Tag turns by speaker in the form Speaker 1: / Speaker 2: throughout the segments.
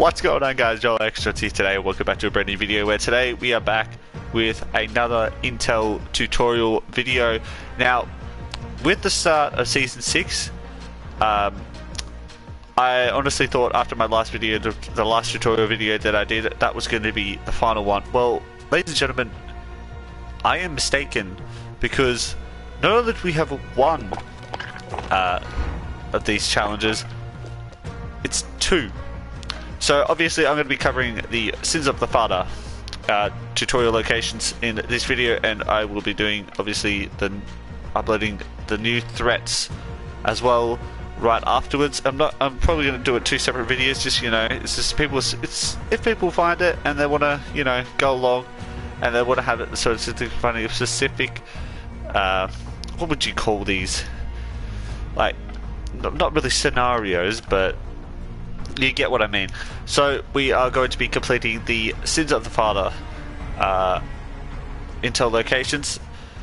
Speaker 1: What's going on, guys? Joel Extra here today. Welcome back to a brand new video where today we are back with another Intel tutorial video. Now, with the start of Season 6, I honestly thought after my last video, the last tutorial video that I did, that was going to be the final one. Well, ladies and gentlemen, I am mistaken, because not only did we have one of these challenges, it's two. So obviously I'm going to be covering the Sins of the Father tutorial locations in this video, and I will be doing obviously uploading the new threats as well right afterwards. I'm probably going to do it two separate videos, just it's just if people find it and they want to go along and they want to have it, so it's just finding a specific what would you call these, like not really scenarios, but you get what I mean. So we are going to be completing the Sins of the Father Intel locations.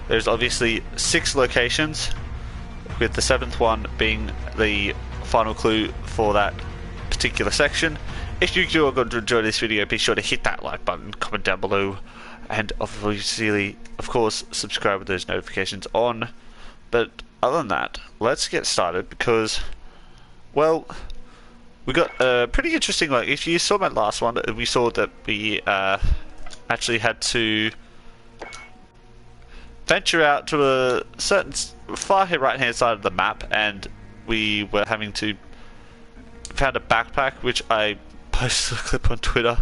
Speaker 1: There's obviously 6 locations, with the 7th one being the final clue for that particular section. If you are going to enjoy this video, be sure to hit that like button, comment down below, and obviously, of course, subscribe with those notifications on. But other than that, let's get started, because, well, we got a pretty interesting, like, if you saw my last one, we saw that we actually had to venture out to a certain far right hand side of the map, and we were having to found a backpack, which I posted a clip on Twitter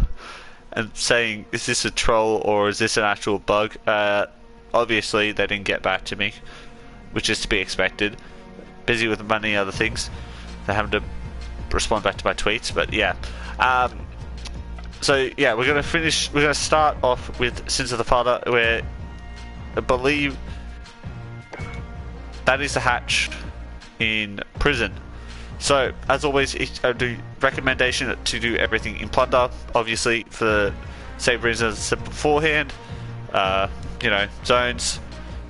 Speaker 1: and saying, is this a troll or is this an actual bug? Obviously they didn't get back to me, which is to be expected. Busy with many other things. They're having to respond back to my tweets, but yeah. So yeah, we're gonna start off with Sins of the Father, where I believe that is the hatch in prison. So as always, I do recommendation to do everything in plunder, obviously for the same reasons as I said beforehand. Zones,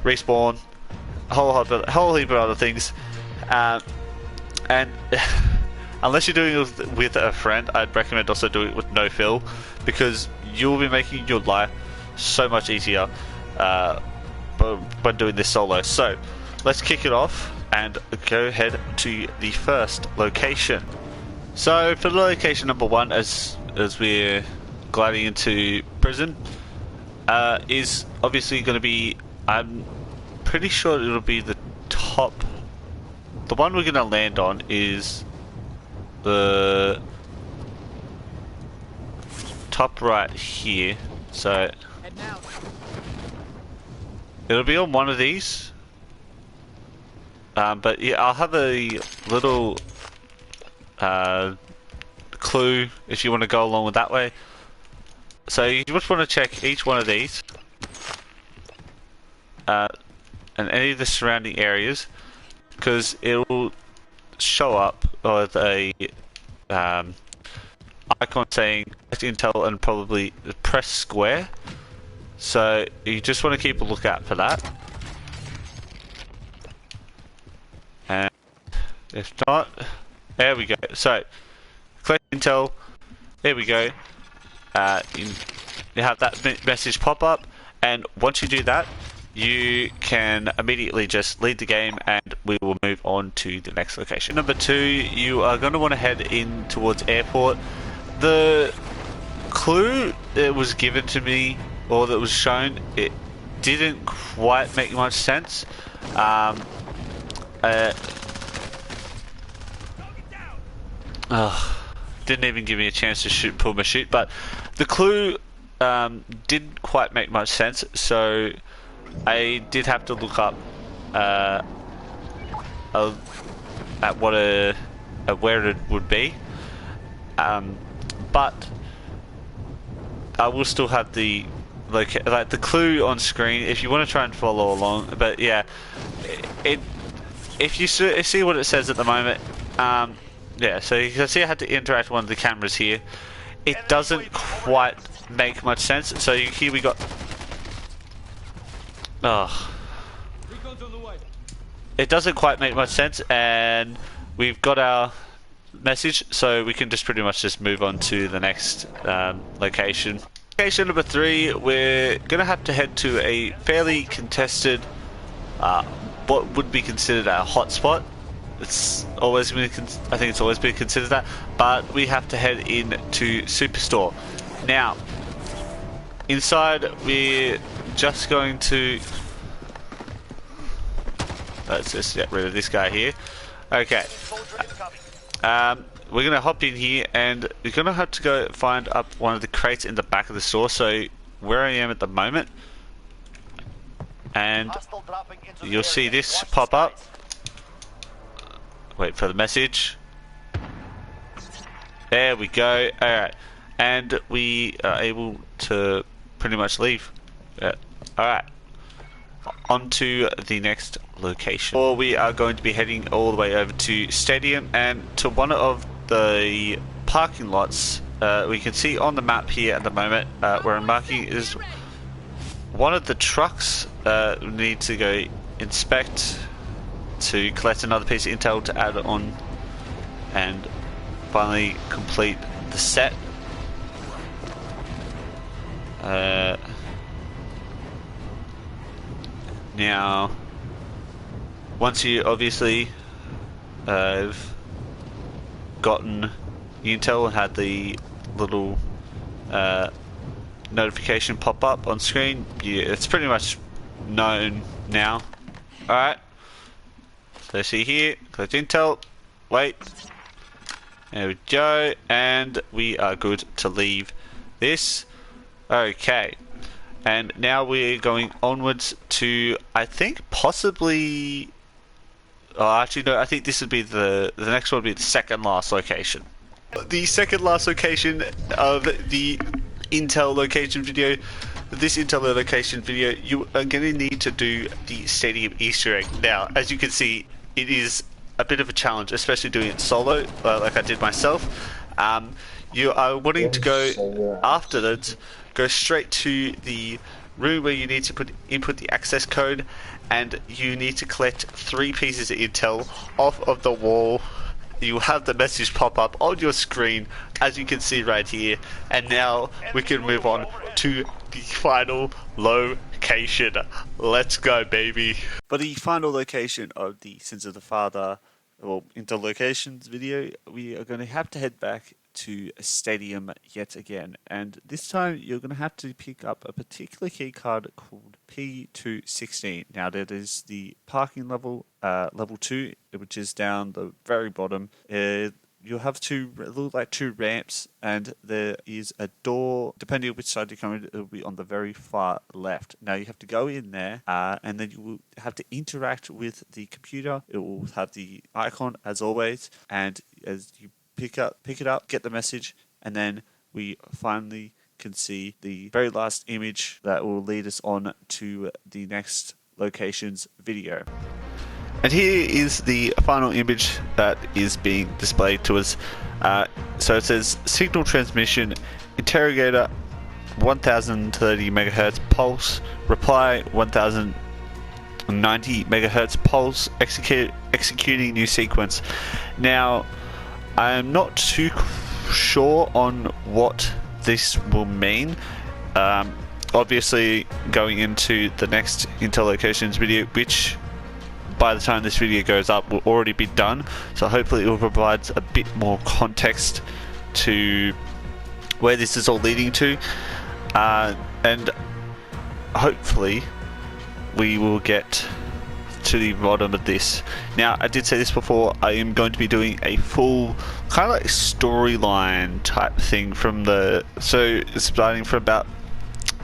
Speaker 1: respawn, a whole heap of other things, and unless you're doing it with a friend, I'd recommend also doing it with no fill, because you'll be making your life so much easier when doing this solo. So let's kick it off and go ahead to the first location. So for location number 1, as we're gliding into prison, is obviously going to be, I'm pretty sure it'll be the top. The one we're going to land on is the top right here, so it'll be on one of these, but yeah, I'll have a little clue if you want to go along with that way. So you just want to check each one of these and any of the surrounding areas, because it'll show up with a icon saying Intel and probably press square. So you just want to keep a lookout for that, and if not, there we go. So click Intel, there we go. You have that message pop up, and once you do that, you can immediately just leave the game, and we will move on to the next location. Number 2, you are going to want to head in towards airport. The clue that was given to me, or that was shown, it didn't quite make much sense. Didn't even give me a chance to pull my shoot, but the clue didn't quite make much sense, so I did have to look up at where it would be, but I will still have the the clue on screen if you want to try and follow along. But yeah, if you see what it says at the moment, yeah. So you can see I had to interact with one of the cameras here. It doesn't quite make much sense. So here we got. It doesn't quite make much sense, and we've got our message, so we can just pretty much just move on to the next location. Location number 3, we're gonna have to head to a fairly contested, what would be considered a hotspot. It's always been, I think it's always been considered that, but we have to head in to Superstore. Now, inside we're just going to, let's just get rid of this guy here. Okay. We're gonna hop in here and we're gonna have to go find up one of the crates in the back of the store. So where I am at the moment, and you'll see this pop up. Wait for the message. There we go. Alright, and we are able to pretty much leave. Alright, on to the next location. Or we are going to be heading all the way over to Stadium and to one of the parking lots. We can see on the map here at the moment where I'm marking is one of the trucks. We need to go inspect to collect another piece of intel to add on and finally complete the set. Now, once you obviously have gotten intel and had the little notification pop up on screen, it's pretty much known now. Alright, so see here, collect intel, wait, there we go, and we are good to leave this. Okay. And now we're going onwards to, I think, possibly. Oh, actually, no. I think this would be the next one. Would be the second last location. The second last location of the intel location video. This intel location video, you are going to need to do the Stadium Easter egg. Now, as you can see, it is a bit of a challenge, especially doing it solo, like I did myself. You are wanting to go after that. Go straight to the room where you need to input the access code, and you need to collect 3 pieces of intel off of the wall. You have the message pop up on your screen, as you can see right here, and now we can move on to the final location. Let's go, baby. For the final location of the Sins of the Father, or Intel Locations video, we are going to have to head back to a Stadium yet again, and this time you're going to have to pick up a particular key card called P216. Now that is the parking level, level 2, which is down the very bottom. You'll have look like 2 ramps, and there is a door. Depending on which side you're coming, it'll be on the very far left. Now you have to go in there, and then you will have to interact with the computer. It will have the icon as always, and as you pick it up, get the message, and then we finally can see the very last image that will lead us on to the next location's video. And here is the final image that is being displayed to us. So it says signal transmission, interrogator 1030 megahertz pulse, reply 1090 megahertz pulse, executing new sequence. Now, I am not too sure on what this will mean. Obviously, going into the next Intel Locations video, which by the time this video goes up will already be done, so hopefully it will provide a bit more context to where this is all leading to, and hopefully we will get to the bottom of this. Now, I did say this before, I am going to be doing a full kind of like storyline type thing from so starting from about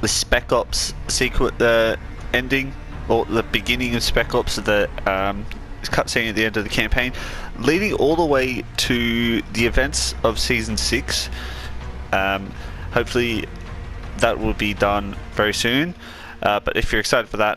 Speaker 1: the Spec Ops sequence, the ending, or the beginning of Spec Ops, the cutscene at the end of the campaign, leading all the way to the events of Season 6. Hopefully that will be done very soon, but if you're excited for that,